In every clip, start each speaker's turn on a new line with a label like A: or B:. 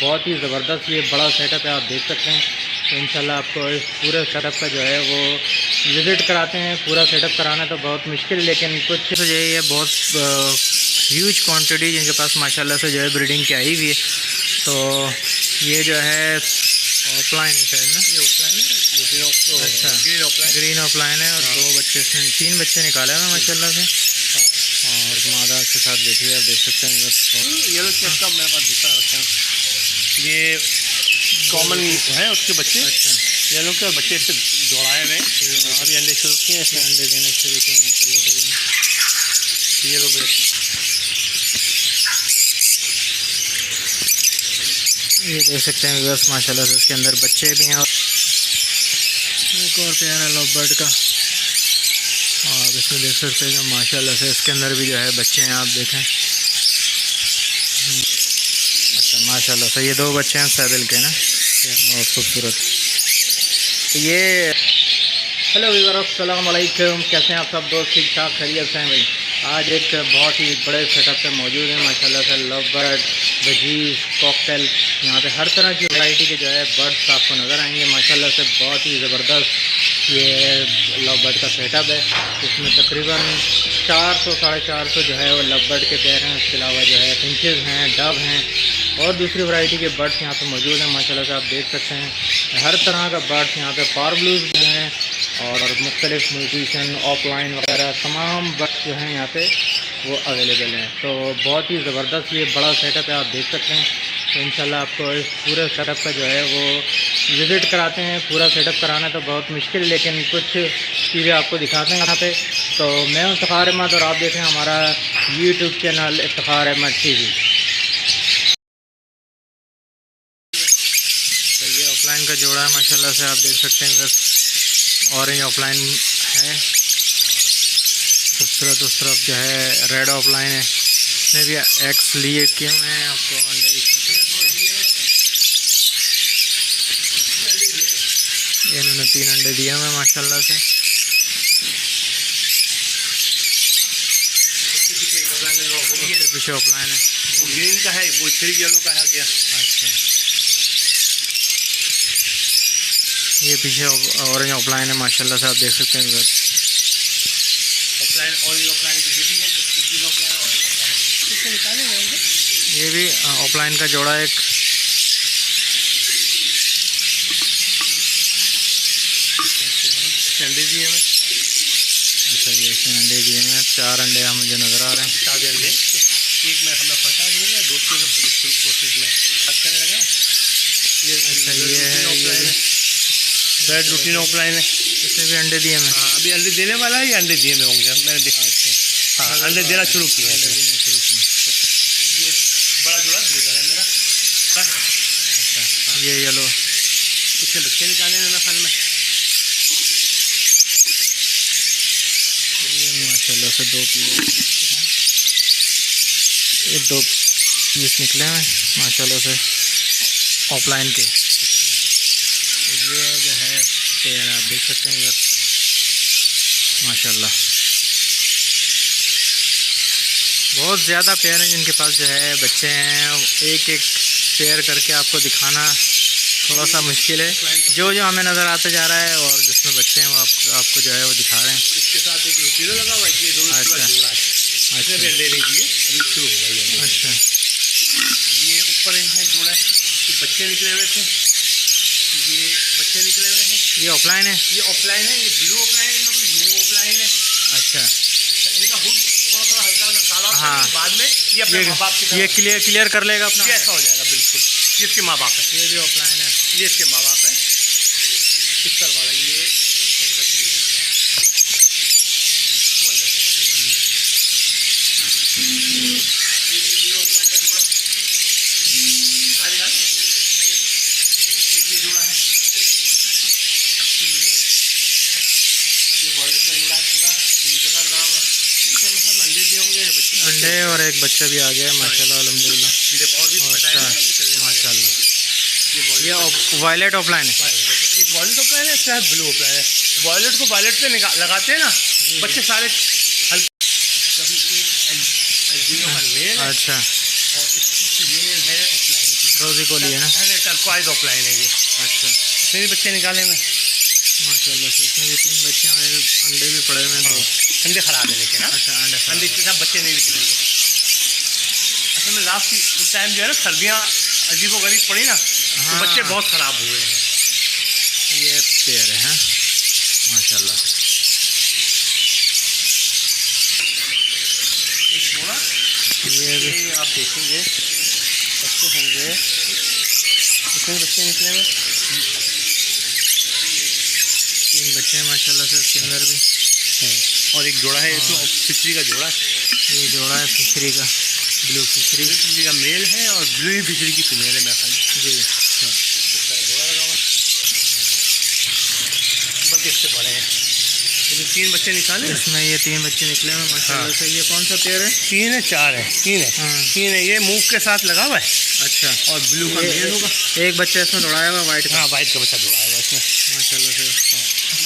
A: बहुत ही ज़बरदस्त ये बड़ा सेटअप है, आप देख सकते हैं। तो इंशाल्लाह आपको इस पूरे सेटअप का जो है वो विज़िट कराते हैं। पूरा सेटअप कराना तो बहुत मुश्किल, लेकिन कुछ जो है ये बहुत ह्यूज क्वांटिटी जिनके पास माशाल्लाह से जो है ब्रीडिंग की आई हुई है। तो ये जो है ऑफलाइन है शायद ना, ये ऑफलाइन है। अच्छा, ग्रीन ऑफलाइन है और दो बच्चे, 3 बच्चे निकाले हैं माशाल्लाह से। और मादा के साथ बैठी है, आप देख सकते हैं।
B: येलो चेक का मेरे पास दिखा रखा है, ये कॉमन है उसके बच्चे।
A: अच्छा,
B: येलो के और बच्चे इससे दौड़ाए हुए हैं, अभी अंडे शुरू किए हैं,
A: अंडे देने शुरू किए माशाल्लाह।
B: ये लो बेटे,
A: ये देख सकते हैं बस माशाल्लाह से इसके अंदर बच्चे भी हैं। और एक और प्यारा लव बर्ड का, आप इसमें देख सकते हैं माशाल्लाह से इसके अंदर भी जो है बच्चे हैं, आप देखें। अच्छा माशाल्लाह से ये 2 बच्चे हैं सैबिल के ना, बहुत खूबसूरत। तो ये हेलो वीवर, अस्सलाम वालेकुम, कैसे हैं आप सब दोस्त? ठीक ठाक खैरियत से हैं भाई। आज एक बहुत ही बड़े सेटअप पे मौजूद है माशाल्लाह से। लव बर्ड, बजीज, कॉकटेल, यहाँ पे हर तरह की वैरायटी के जो है बर्ड्स आपको नज़र आएंगे माशाल्लाह से। बहुत ही ज़बरदस्त ये लव बर्ड का सेटअप है। इसमें तकरीबन 400 साढ़े 400 जो है वो लव बर्ड के पेयर हैं। इसके अलावा जो है फिंचेस हैं, डव हैं और दूसरी वैरायटी के बर्ड्स यहाँ पे मौजूद हैं माशाल्लाह से। आप देख सकते हैं हर तरह का बर्ड्स यहाँ पे, पार ब्लूज भी हैं और मुख्तलिफ म्यूटेशन, ऑफलाइन वगैरह तमाम बर्ड्स जो हैं यहाँ पे वो अवेलेबल हैं। तो बहुत ही ज़बरदस्त ये बड़ा सेटअप है, आप देख सकते हैं। तो इंशाल्लाह आपको इस पूरे सेटअप का जो है वो विज़िट कराते हैं। पूरा सेटअप कराना तो बहुत मुश्किल, लेकिन कुछ चीज़ें आपको दिखाते हैं यहाँ पे। तो मैं हूं इफ्तिखार अहमद और आप देखें हमारा YouTube channel Iftikhar Ahmed TV। तो ये ऑफलाइन का जोड़ा है माशाल्लाह से, आप देख सकते हैं। बस ऑरेंज ऑफलाइन है, खूबसूरत उस तरफ जो है रेड ऑफलाइन है। इसमें भी एग्स लिए क्यों हैं, आपको अंडे दिखाते हैं इसके। इन्होंने 3 अंडे दिए हुए माशाल्लाह से। पीछे ऑफलाइन है,
B: वो ग्रीन का है, वो 3 येलो का है क्या?
A: अच्छा, ये पीछे ऑरेंज ऑफलाइन है माशाल्लाह से, आप देख सकते हैं।
B: ऑफलाइन और ऑफलाइन ये भी है, तीनों ऑफलाइन और इससे निकाले होंगे।
A: ये भी ऑफलाइन का जोड़ा एक।
B: अंडे दिए हैं।
A: अच्छा, ये इसमें अंडे दिए हैं, 4 अंडे हम मुझे नज़र आ रहे हैं।
B: 4 अंडे, एक में हमें फंसा हो गया, 2 प्रोसेस में बात करने लगा। ये
A: अच्छा, ये है
B: रेड रूटीन ऑफलाइन है,
A: इसमें भी अंडे दिए हैं।
B: हाँ अभी अंडे देने वाला है, ये अंडे दिए में होंगे, मैंने देखा। अच्छा, हाँ अंडे देना शुरू किया है। ये बड़ा जोड़ा ब्रीडर है मेरा।
A: अच्छा, ये येलो
B: इसके बच्चे निकाले मेरे ख्याल में।
A: ये माशाल्लाह से 2 पीस, ये 2 पीस निकले हैं माशाल्लाह से ऑफलाइन के। ये जो है पेयर आप देख सकते हैं इधर माशाल्लाह, बहुत ज़्यादा पेयर हैं जिनके पास जो है बच्चे हैं। एक एक पेयर करके आपको दिखाना थोड़ा सा मुश्किल है। जो हमें नज़र आता जा रहा है और जिसमें बच्चे हैं वो आपको जो है वो दिखा रहे हैं।
B: इसके साथ एक रूटीनो लगा हुआ है, ये दोनों
A: अच्छा,
B: जोड़ा है।
A: अच्छा,
B: अंडे नहीं दिए, अभी शुरू होगा ये।
A: अच्छा,
B: ये ऊपर है जोड़ा, ये बच्चे निकले हुए थे, ये बच्चे निकले हुए हैं।
A: ये ऑफलाइन है,
B: ये ऑफलाइन है, ये ब्लू ऑफलाइन है, इनमें कोई मूव ऑफलाइन है।
A: अच्छा,
B: इनका हुड थोड़ा हल्का हल्का काला होता है,
A: हाँ।
B: बाद में ये अपने माँ बाप की
A: ये
B: तरह
A: क्लियर कर लेगा अपना,
B: ये ऐसा हो जाएगा बिल्कुल। ये इसके माँ बाप है,
A: ये भी ऑफलाइन है।
B: ये इसके माँ बाप है। इस तरह वाला ये
A: अंडे और एक बच्चा भी आ गया माशाल्लाह अल्हम्दुलिल्लाह। अच्छा माशाल्लाह, ये वायलेट ऑफलाइन है।
B: एक वॉयलेट ऑफलाइन है, इसका ब्लू ऑफलाइन है। वॉयलेट को वॉयलेट पे लगाते हैं ना बच्चे सारे हल्के। कभी एक एल्बिनो का मेल है
A: अच्छा,
B: और इसकी मेल है ऑफलाइन की।
A: रोजी कोली है ना?
B: टर्कवाइज ऑफलाइन है ये।
A: अच्छा,
B: इसमें भी बच्चे निकाले हुए
A: माशाल्लाह से। इसमें भी 3 बच्चे हैं, अंडे भी पड़े हुए हैं।
B: हाँ, अंडे खराब है लेकिन।
A: अच्छा,
B: अंडे के साथ बच्चे नहीं निकलेंगे। असल में लास्ट टाइम जो है ना सर्दियाँ अजीबोगरीब पड़ी ना, तो बच्चे बहुत ख़राब हुए हैं।
A: ये पेयर है हाँ? माशाल्लाह।
B: एक जोड़ा
A: ये भी
B: आप देखेंगे बच्चे होंगे, इसमें बच्चे निकले हुए
A: 3 बच्चे हैं माशाल्लाह से इसके अंदर भी।
B: और एक जोड़ा है इसमें फिशरी का जोड़ा है।
A: ये जोड़ा है फिशरी का, ब्लू फिशरी
B: का मेल है और ब्लू फिशरी की फीमेल है मेरा ख्याल
A: जी।
B: जोड़ा लगा हुआ, बल्कि इससे बड़े हैं। इसमें 3 बच्चे निकाले,
A: इसमें ये 3 बच्चे निकले हैं माशाल्लाह से। ये कौन सा पेयर है?
B: 3 है 4 है 3 है।
A: हाँ।
B: 3 है, ये मूव के साथ लगा हुआ है।
A: अच्छा,
B: और ब्लू का मेल होगा।
A: एक बच्चा इसमें दौड़ाया हुआ वाइट का।
B: हाँ, वाइट का बच्चा दौड़ाया हुआ इसमें
A: माशाल्लाह से।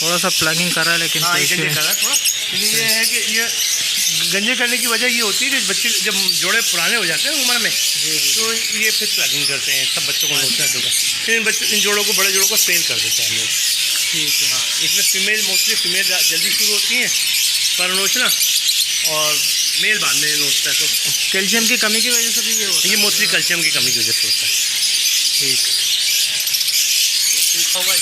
A: थोड़ा सा प्लगिंग कर रहा है लेकिन
B: हाँ,
A: कोई
B: ये
A: issue
B: गंजे कर रहा है थोड़ा। लेकिन ये है कि ये गंजे करने की वजह ये होती है कि बच्चे जब जोड़े पुराने हो जाते हैं उम्र में, तो ये फिर प्लगिंग करते हैं, सब बच्चों को नोचना होगा। फिर इन जोड़ों को, बड़े जोड़ों को सेल कर देते हैं हम लोग।
A: ठीक है।
B: हाँ, इसमें फीमेल मोस्टली फीमेल जल्दी शुरू होती हैं पर नोचना, और मेल बाद में नोचता है। तो
A: कैल्शियम की कमी की वजह से भी ये होता है?
B: ये मोस्टली कैल्शियम की कमी की वजह से होता है।
A: ठीक।
B: होगा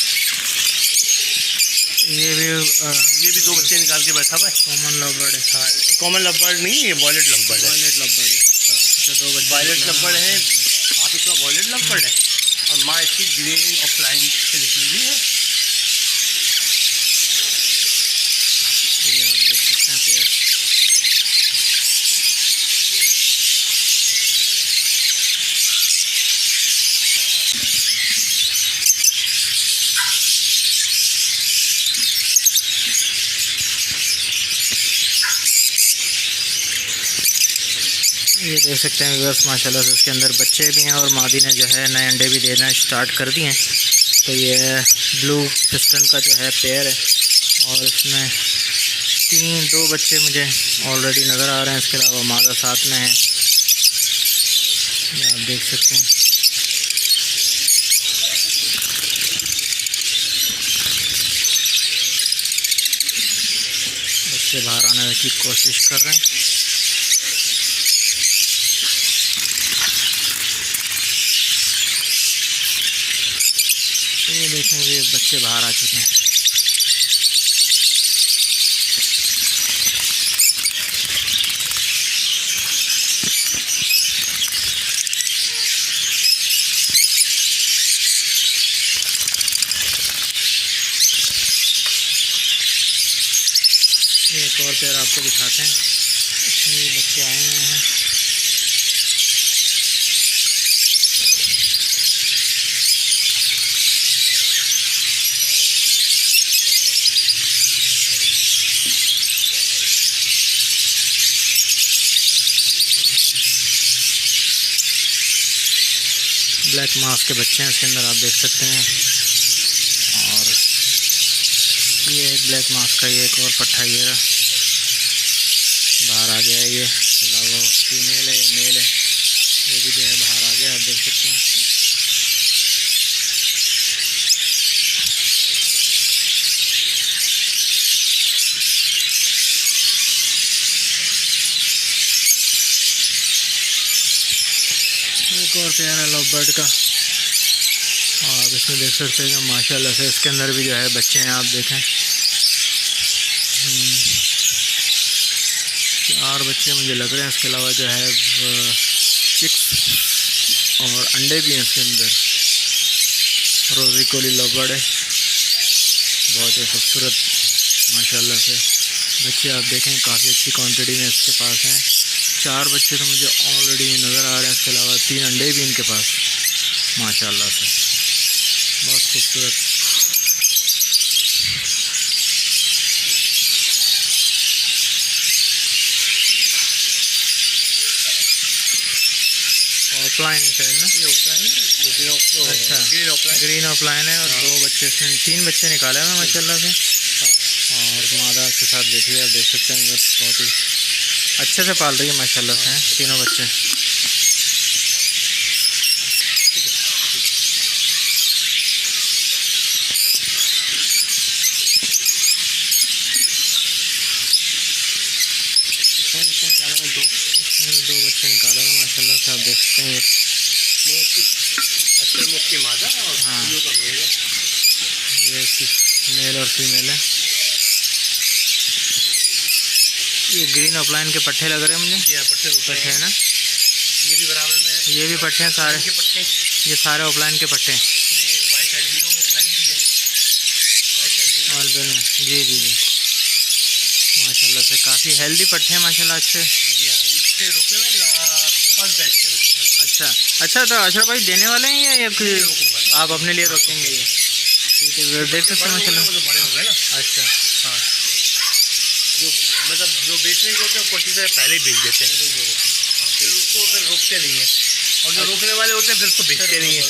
B: ये भी 2 बच्चे निकाल के बैठा हुआ है।
A: कॉमन लव बर्ड है।
B: हाँ, कॉमन लवबर्ड नहीं, ये वॉयलेट लवबर्ड है।
A: वायलेट लव बर्ड है। अच्छा, 2 बच्चे
B: वायलेट
A: निकले हैं।
B: लवबर्ड है, आप इसका वॉयलेट लवबर्ड है, और माँ इसकी ग्रीन ऑफलाइन से निकली हुई है।
A: ये आप देख सकते हैं पेयर। ये देख सकते हैं व्यूअर्स माशाल्लाह से इसके अंदर बच्चे भी हैं और मादी ने जो है नए अंडे भी देना स्टार्ट कर दिए हैं। तो ये ब्लू पिस्टन का जो है पेयर है और इसमें 2 बच्चे मुझे ऑलरेडी नज़र आ रहे हैं। इसके अलावा मादा साथ में है, ये आप देख सकते हैं। बच्चे बाहर आने की कोशिश कर रहे हैं। ये देखें, ये बच्चे बाहर आ चुके हैं। ये एक और पेयर आपको दिखाते हैं, इसमें ये बच्चे आए हुए हैं। ब्लैक मास्क के बच्चे हैं इसके अंदर, आप देख सकते हैं। और ये एक ब्लैक मास्क का ये एक और पट्ठा ये रहा, बाहर आ गया है। ये इसके अलावा फीमेल है या मेल है, ये भी जो है बाहर आ गया, आप देख सकते हैं। एक और पेयर है लव बर्ड का, और आप इसमें देख सकते हैं माशाल्लाह से इसके अंदर भी जो है बच्चे हैं, आप देखें। 4 बच्चे मुझे लग रहे हैं। इसके अलावा जो है चिक्स और अंडे भी हैं इसके अंदर। रोजी कोली लव बर्ड है, बहुत ही खूबसूरत माशाल्लाह से बच्चे, आप देखें काफ़ी अच्छी क्वांटिटी में इसके पास हैं। 4 बच्चे तो मुझे ऑलरेडी नज़र आ रहे हैं। इसके अलावा 3 अंडे भी इनके पास माशाल्लाह से, बहुत खूबसूरत। ऑफलाइन है शायद ना?
B: ये ऑफलाइन है,
A: अच्छा,
B: ग्रीन ऑफलाइन
A: है। और 2 बच्चे इसमें 3 बच्चे निकाले हैं माशाल्लाह से। और मादा के साथ बैठी है, आप देख सकते हैं। बहुत ही अच्छे से पाल रही है माशाल्लाह से, तीनों बच्चे।
B: हैं दो।
A: इसमें भी 2 बच्चे निकाले हुए माशाल्लाह से, आप देख सकते हैं।
B: मुख की मादा और
A: हाँ।
B: का मेल है।
A: ये इसकी मेल और फीमेल है। ये ग्रीन ऑफलाइन के पट्टे लग रहे हैं मुझे।
B: ये पट्टे
A: है ना,
B: ये भी बराबर में,
A: ये भी पट्टे हैं सारे,
B: के पट्टे,
A: ये सारे ऑफलाइन के पट्टे हैं।
B: वाइट एल्बिनो ऑफलाइन भी है, वाइट एल्बिनो
A: ऑलबिनो, जी जी जी माशाल्लाह से काफ़ी हेल्दी पट्टे हैं माशाल्लाह अच्छे।
B: इससे रुके हुए फर्स्ट बैच के रुके हैं।
A: अच्छा अच्छा, तो अशरफ भाई देने वाले हैं या फिर
B: रुकूंगा
A: आप अपने लिए रोकेंगे? ये ठीक है, देख सकते हैं माशाल्लाह।
B: वो तो बड़े हो गए ना।
A: अच्छा,
B: हाँ, जो मतलब जो बेचने के होते हैं कोशिश से पहले ही बेच देते हैं, फिर उसको फिर रोकते नहीं है, और जो रोकने वाले होते हैं फिर उसको बेचते नहीं है।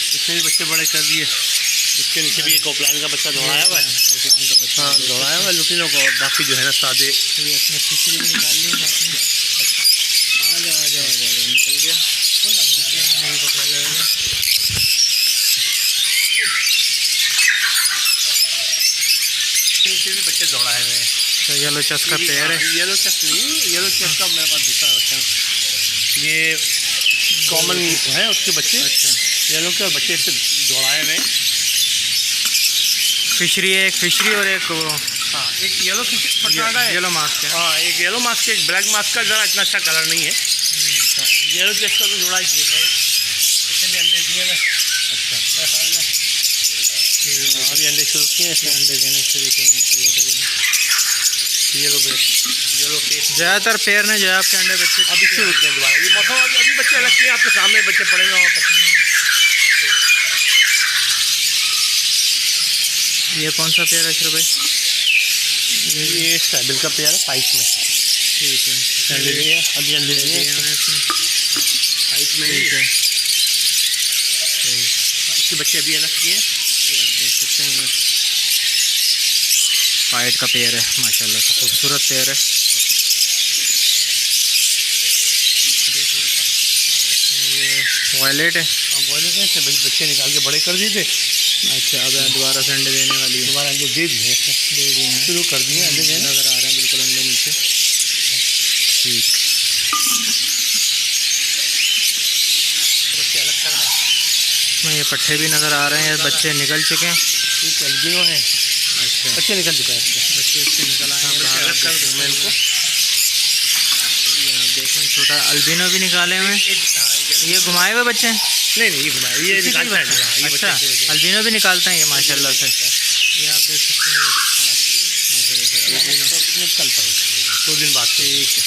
B: इसने भी बच्चे बड़े कर दिए। इसके नीचे भी एक ऑफलाइन का बच्चा दौड़ाया हुआ है।
A: ऑफलाइन का बच्चा
B: हाँ, दौड़ाया हुआ है लुटिनों को, और बाकी जो है ना सादे।
A: ये इसमें खिचड़ी भी निकाल ली आपने। आ जाओ आ जाओ आ जाओ, निकल गया, नहीं पकड़ा जाएगा।
B: नीचे भी बच्चे दौड़ाए हुए हैं।
A: तो येलो चेस का पेयर है।
B: येलो चेस्ट नहीं, येलो चेस्ट का मेरे पास दूसरा बच्चा है। ये कॉमन है उसके बच्चे।
A: अच्छा,
B: येलो के बच्चे इससे दौड़ाए हुए हैं।
A: फिशरी है, एक फिशरी और एक वो
B: हाँ, एक येलो पटना का है।
A: येलो मास्क है।
B: हाँ, एक येलो मास्क, एक ब्लैक मास्क का ज़रा इतना अच्छा कलर नहीं है। येलो चेस्ट का तो जोड़ा ही है, इसने भी अंडे दिए हैं।
A: अच्छा,
B: अभी अंडे शुरू किए हैं इसने।
A: अंडे देने शुरू किए
B: येलो के
A: ज़्यादातर पेयर ने जो है आपके अंडे बच्चे
B: अभी शुरू किए दोबारा। ये मौसम अभी बच्चे अलग किए, आपके सामने बच्चे पड़े हुए वहाँ पर।
A: ये कौन सा पेयर है अशरफ भाई?
B: ये सैबिल का पेयर है, पाइप में।
A: ठीक है,
B: अंडे दिए हैं, अभी अंडे दिए हैं
A: इसमें।
B: पाइप में।
A: ठीक है,
B: इसके बच्चे अभी अलग किए हैं।
A: ये आप देख सकते हैं, वाइट का पेयर है माशाल्लाह से, खूबसूरत पेयर है। ये वायलेट है।
B: हाँ, वॉयलेट है, इसने बच्चे निकाल के बड़े कर दिए थे।
A: अच्छा, अब दोबारा से अंडे देने वाली है।
B: दोबारा अंडे दे दिए हैं,
A: दे दिए हैं,
B: शुरू कर दिए अंडे देना।
A: नज़र आ रहे हैं बिल्कुल अंडे नीचे। ठीक,
B: बच्चे अलग कर रहे हैं।
A: इसमें ये पट्टे भी नज़र आ रहे हैं, बच्चे निकल चुके हैं।
B: ये एल्बिनो है,
A: अच्छा,
B: बच्चे निकल चुके हैं इसके।
A: बच्चे इससे निकल आए हैं
B: बच्चे
A: बाहर।
B: अलग कर दूँ मैं इनको।
A: ये आप देखें, छोटा अल्बिनो भी निकाले हुए हैं। ये घुमाए हुए बच्चे हैं।
B: नहीं नहीं, ये घुमाया, ये
A: इसी का ही
B: निकालता है।
A: बच्चा?
B: हाँ, ये
A: अच्छा,
B: बच्चे
A: अल्बिनो भी निकालते हैं ये माशाल्लाह से। ये आप देख सकते हैं, अल्बिनो।
B: निकलता है 2 दिन बाद।
A: ठीक है,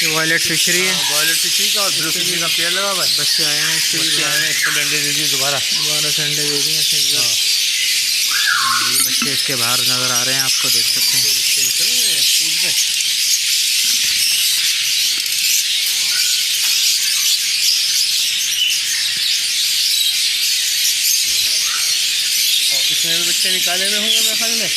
A: ये वायलेट फिशरी है।
B: वॉयलेट फिशरी का और ब्लू फिशरी का पेयर लगा हुआ है।
A: बच्चे आए हैं, इसके भी
B: बच्चे आए हैं, इसको भी अंडे दे दिए दोबारा।
A: दोबारा से अंडे दे दिए इसने।
B: हाँ,
A: ये बच्चे इसके बाहर नज़र आ रहे हैं, आपको देख सकते हैं।
B: बच्चे निकल रहे हैं फूड में। और इसमें भी बच्चे निकाले हुए होंगे मेरे ख्याल में।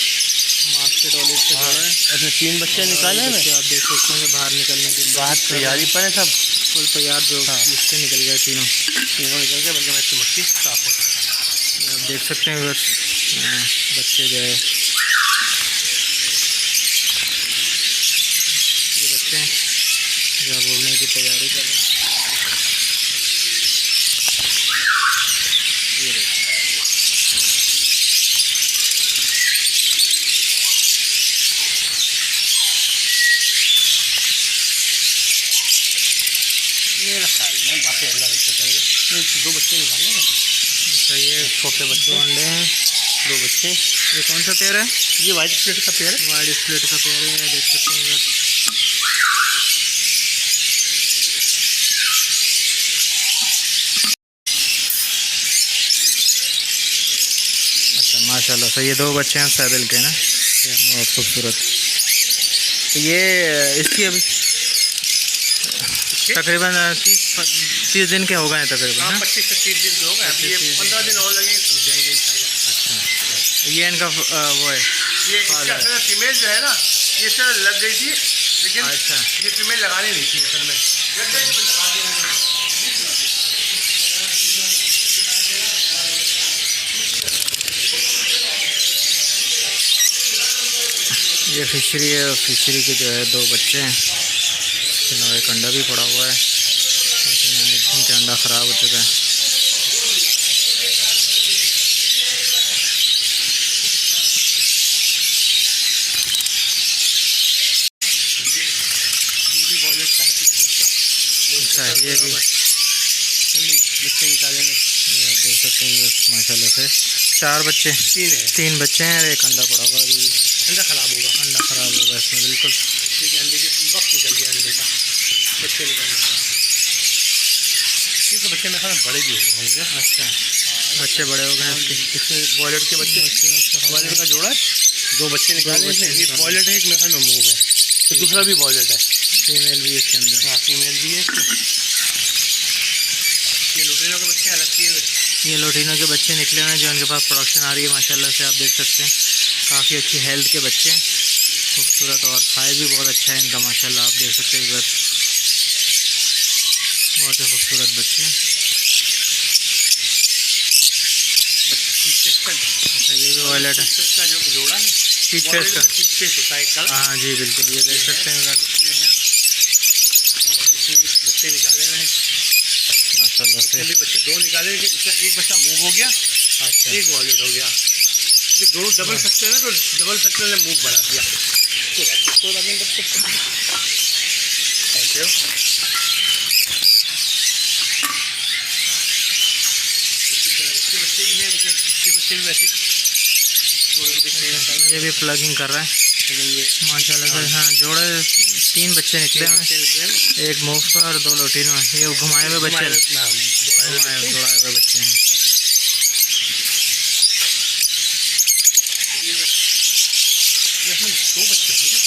A: मास्केट ऑलिव से
B: हाँ,
A: जोड़ा है।
B: ऐसे 3 बच्चे निकाले हैं।
A: बच्चे आप देख सकते हैं कि बाहर निकलने की
B: बाहर तैयारी पर है सब।
A: फुल तैयार, जो
B: हाँ।
A: इससे निकल गए तीनों।
B: तीनों निकल गए, बल्कि मैं इसकी मक्खी साफ हो गई।
A: ये आप देख सकते हैं बस बच्चे जो है, ये बच्चे हैं जो अब उड़ने की तैयारी कर रहे हैं। ये देखिए,
B: मेरा ख्याल में बाकी अगला बच्चा करेगा। नहीं, 2 बच्चे निकाले हैं।
A: अच्छा, ये
B: छोटे बच्चे
A: 2 अंडे हैं।
B: 2 बच्चे।
A: ये कौन सा पेयर है?
B: ये वाइट स्प्लिट का पेयर है।
A: वाइट स्प्लिट का पेयर है, देख सकते हैं इधर। अच्छा माशाल्लाह से, ये 2 बच्चे हैं सैबिल के ना, बहुत खूबसूरत। तो ये इसकी अभी तकरीबन 30 दिन के हो गए हैं तकरीबन।
B: हाँ,
A: हाँ?
B: 25 से 30 दिन के हो गए। अभी ये 15 दिन और लगेंगे, टूट जाएंगे इंशाल्लाह।
A: अच्छा, ये इनका वो है।
B: ये इसका असल फीमेल जो है ना, ये सर लग गई थी, लेकिन
A: अच्छा,
B: ये फीमेल लगानी नहीं थी असल में। लग गई तो लगा दी मैंने।
A: ये फिशरी है, और फिशरी के जो है 2 बच्चे हैं। एक अंडा भी पड़ा हुआ है, लेकिन आई थिंक अंडा ख़राब हो चुका है। अच्छा, ये भी
B: बच्चे निकाले में
A: ये आप देख सकते हैं बस माशाल्लाह से 4 बच्चे, 3 बच्चे हैं और एक अंडा पड़ा हुआ है। अभी
B: अंडा ख़राब होगा,
A: अंडा ख़राब होगा इसमें बिल्कुल।
B: क्योंकि अंडे के वक्त निकल गया अंडे का, बच्चे निकलने का। तो बच्चे मेरे ख्याल में बड़े भी होंगे।
A: अच्छा, बच्चे बड़े हो गए हैं इसके।
B: इसमें बॉयलर के बच्चे, बॉयलर का जोड़ा है, 2 बच्चे निकाले हैं। एक बॉयलर है, एक मेरे ख्याल में मूव है, तो दूसरा भी बॉयलर है,
A: फीमेल भी इसके अंदर।
B: हाँ फीमेल भी है। ये लुटेनों के बच्चे अलग किए हुए,
A: ये लोटिनो के बच्चे निकले हुए हैं जो उनके पास प्रोडक्शन आ रही है माशाल्लाह से। आप देख सकते हैं काफ़ी अच्छी हेल्थ के बच्चे हैं, खूबसूरत, और साइज़ भी बहुत अच्छा है इनका माशाल्लाह। आप देख सकते हैं इधर बहुत ही खूबसूरत बच्चे हैं। अच्छा, ये भी वॉयलेट है,
B: का जो जोड़ा है
A: पीच फेस का।
B: पीच फेस होता है कलर।
A: हाँ जी बिल्कुल, ये देख सकते हैं इधर
B: इसमें भी बच्चे निकाले हुए हैं
A: माशाल्लाह से।
B: इसमें भी बच्चे 2 निकाले, एक बच्चा मूव हो गया,
A: अच्छा,
B: एक वॉलेट हो गया। ये दोनों डबल सेक्टर है, तो डबल सेक्टर ने मूव बना दिया। कोई बात नहीं, थैंक यू। इसके बच्चे भी हैं, लेकिन इसके बच्चे भी वैसे
A: ये भी प्लगिंग कर रहा है
B: ये
A: माशाल्लाह से। हाँ, जोड़े 3 बच्चे निकले हुए हैं, एक मूव का और 2 लोटिनो हैं। ये घुमाए हुए बच्चे हैं, दौड़ाए हुए बच्चे हैं।
B: इसमें 2 बच्चे होंगे।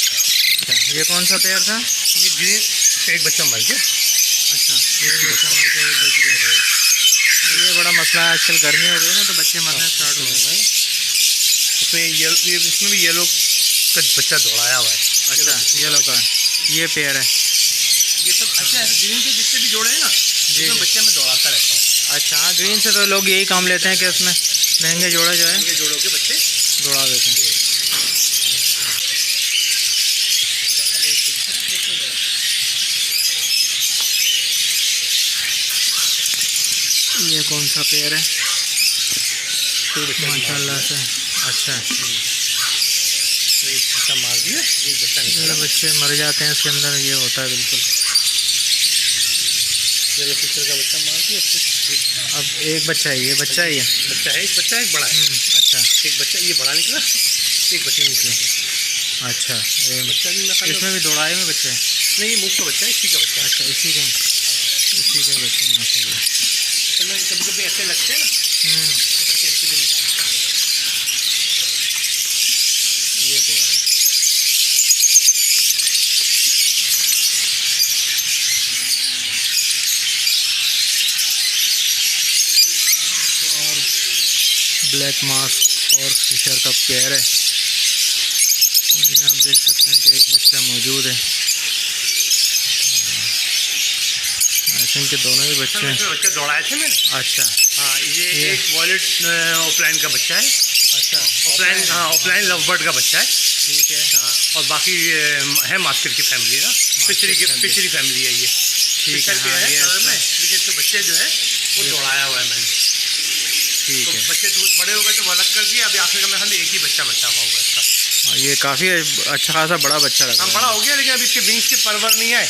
A: अच्छा, ये कौन सा पेयर था?
B: ये ग्रीन का एक बच्चा मर गया।
A: अच्छा, एक बच्चा मर गया, एक बच गया। ये बड़ा मसला है आजकल, गर्मी हो गई ना तो बच्चे मरने स्टार्ट हो गए।
B: इसमें भी येलो का बच्चा दौड़ाया हुआ है।
A: अच्छा, येलो का ये पेयर है।
B: ये सब अच्छा है, ग्रीन के जितने भी जोड़े हैं ना,
A: जी,
B: बच्चे में दौड़ाता रहता हूँ।
A: अच्छा, हाँ, ग्रीन से तो लोग यही काम लेते हैं कि उसमें महंगे जोड़े जो है
B: इनके जोड़ों के बच्चे
A: दौड़ा देते हैं। ये कौन सा पेयर है माशाल्लाह से? अच्छा,
B: एक बच्चा मार दिया, एक बच्चा
A: ये
B: निकाला।
A: बच्चे मर जाते हैं इसके अंदर, ये होता है बिल्कुल।
B: येलो फिशर का बच्चा मार दिया।
A: अब एक बच्चा है, ये बच्चा ही है।
B: बच्चा है, एक बच्चा एक बड़ा है।
A: अच्छा,
B: एक बच्चा ये बड़ा निकला, एक बच्चा निकला।
A: अच्छा,
B: बच्चा भी मैं
A: इसमें भी दौड़ाए हुए बच्चे हैं?
B: नहीं, ये मुख का बच्चा है, इसी का बच्चा है।
A: अच्छा, इसी के बच्चे माशाल्लाह।
B: तो मैं कभी कभी ऐसे लगते हैं ना, ऐसे भी निकालते हैं।
A: ये पेयर है। और ब्लैक मास्क और फिशर का पेयर है। ये आप देख सकते हैं कि एक बच्चा मौजूद है। आई थिंक दोनों ही बच्चे हैं।
B: बच्चे दौड़ाए थे मैंने।
A: अच्छा,
B: हाँ, ये एक वॉलेट ऑफलाइन का बच्चा है।
A: अच्छा,
B: ऑफलाइन, हाँ ऑफलाइन लव बर्ड का बच्चा है।
A: ठीक है,
B: हाँ, और बाकी है मार्केट की फैमिली ना, फिशरी फैमिली है ये।
A: ठीक है,
B: फिशर के
A: हाँ,
B: है
A: ये
B: कलर में, लेकिन इसके बच्चे जो है वो दौड़ाया हुआ है मैंने।
A: ठीक
B: तो
A: है।
B: बच्चे बड़े हो गए तो वो अलग कर दिया, अभी आखिर का मेरे ख्याल में एक ही बच्चा बचा हुआ होगा इसका।
A: ये काफ़ी अच्छा खासा बड़ा बच्चा लगा।
B: हाँ, बड़ा हो गया, लेकिन अभी इसके विंग्स के परवर नहीं आए,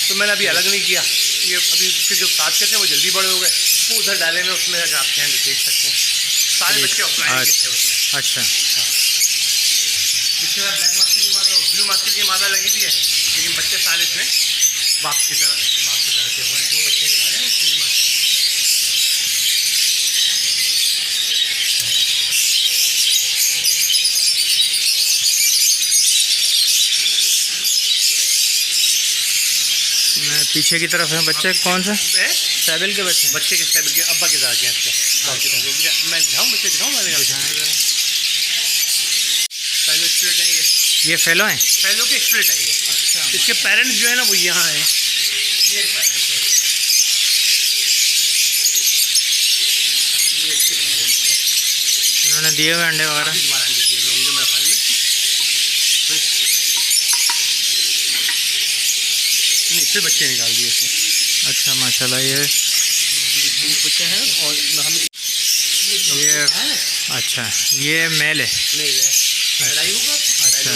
B: तो मैंने अभी अलग नहीं किया। ये अभी इसके जो साथ के थे वो जल्दी बड़े हो गए, वो उधर डाले में उसमें जाते हैं, देख सकते हैं सारे बच्चे ऑफलाइन के थे उसमें।
A: अच्छा,
B: इसके बाद ब्लैक मास्टर की मादा, ब्लू मास्टर की मादा लगी हुई है, लेकिन बच्चे सारे इसमें बाप की तरह के हुए हैं। 2 बच्चे निकाले हैं इसमें मास्टर।
A: मैं पीछे की तरफ है बच्चे, कौन सा? सैबिल के बच्चे?
B: बच्चे के स्टेबल के अब्बा के साथ गए इसके। मैं दिखाऊँ बच्चे, दिखाऊँ मैंने पहले स्प्लिट है
A: ये फेलो हैं?
B: पहलों के स्प्लिट है ये।
A: अच्छा,
B: इसके पेरेंट्स जो है ना वो यहाँ है, ये पेरेंट्स है, ये इसके पेरेंट्स है।
A: उन्होंने दिए हुए अंडे वगैरह?
B: दोबारा अंडे दिए होंगे मेरे ख्याल में। फिर बच्चे निकाल दिए इसमें।
A: अच्छा माशाल्लाह। ये
B: बच्चे हैं और हम
A: ये अच्छा ये मेल है।
B: नहीं है लड़ाई होगा
A: अच्छा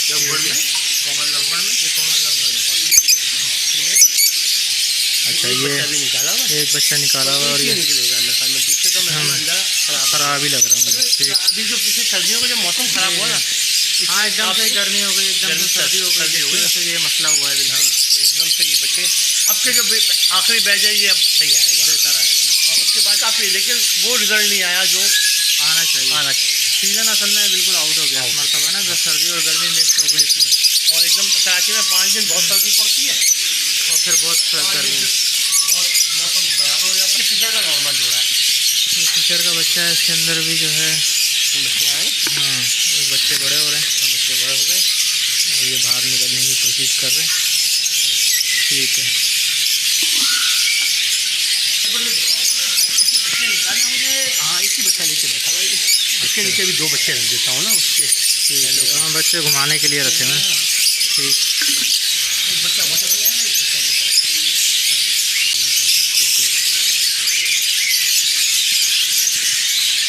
B: लगभग में कॉमन लगभग में ये कॉमन लगभग में
A: अच्छा
B: एक
A: ये
B: बच्चा भी निकाला हुआ
A: एक बच्चा निकाला हुआ और
B: ये
A: ये
B: निकलेगा मेरे ख्याल में दूसरे का मेरा अंडा
A: खराब ही लग रहा है मुझे। ठीक।
B: अभी जो पिछले सर्दियों का जो मौसम खराब हुआ ना
A: हाँ एकदम से गर्मी हो गई, एकदम से सर्दी हो गई, जिसकी वजह से ये मसला हुआ है। बिल्कुल
B: एकदम से ये बच्चे अब के जो आखिरी बैच है ये अब सही आएगा,
A: बेहतर आएगा ना।
B: और उसके बाद काफ़ी, लेकिन वो रिजल्ट नहीं आया जो
A: आना चाहिए।
B: आना चाहिए।
A: सीज़न असल में बिल्कुल आउट हो गया इस मरतबा ना, जब सर्दी और गर्मी मिक्स हो गई इसमें,
B: और एकदम कराची में 5 दिन बहुत सर्दी पड़ती है
A: और फिर बहुत गर्मी।
B: बहुत मौसम बराबर हो जाता है। फिशर का नॉर्मल जोड़ा है,
A: फिशर का बच्चा है, इसके अंदर भी जो है
B: बच्चे आए,
A: हाँ ये बच्चे बड़े हो रहे हैं,
B: बच्चे बड़े हो गए
A: और ये बाहर निकलने की कोशिश कर रहे हैं। ठीक है।
B: हाँ इसी बच्चा लेके बैठा भाई, इसके नीचे भी 2 बच्चे रख देता हूँ ना उसके।
A: हाँ बच्चे घुमाने के लिए रखे हैं। ठीक।
B: एक बच्चा बहुत चला गया है,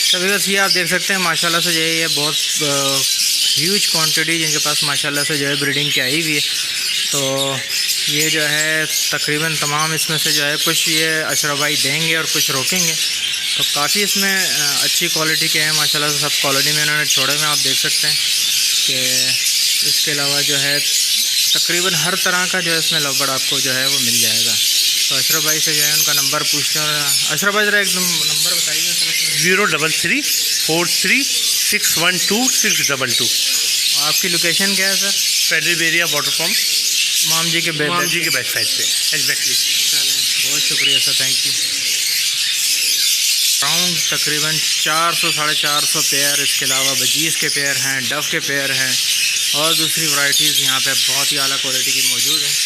A: तभी बस ये आप देख सकते हैं माशाल्लाह से जो है ये बहुत ह्यूज क्वांटिटी जिनके पास माशाल्लाह से जो है ब्रीडिंग की आई हुई है। तो ये जो है तकरीबन तमाम इसमें से जो है कुछ ये अशरफ भाई देंगे और कुछ रोकेंगे। तो काफ़ी इसमें अच्छी क्वालिटी के हैं माशाल्लाह से, सब कॉलोनी में उन्होंने छोड़े हुए आप देख सकते हैं कि इसके अलावा जो है तकरीबन हर तरह का जो है इसमें लवबर्ड आपको जो है वो मिल जाएगा। तो अशरफ भाई से जो है उनका नंबर पूछते हैं। और अशरफ भाई ज़रा एक नंबर बताइए सर।
B: 033612612
A: आपकी लोकेशन क्या है sir?
B: Federal area water pump
A: माम जी के
B: बैक साइड पे एग्जैक्टली।
A: चलें बहुत शुक्रिया सर, थैंक यू। राउंड तकरीबन 400-450 पेयर, इसके अलावा बजीज़ के पेयर हैं, डव के पेयर हैं और दूसरी वैरायटीज़ यहाँ पे बहुत ही आला क्वालिटी की मौजूद हैं।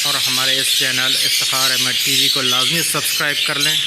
A: और हमारे इस चैनल इफ्तिखार अहमद टीवी को लाजमी सब्सक्राइब कर लें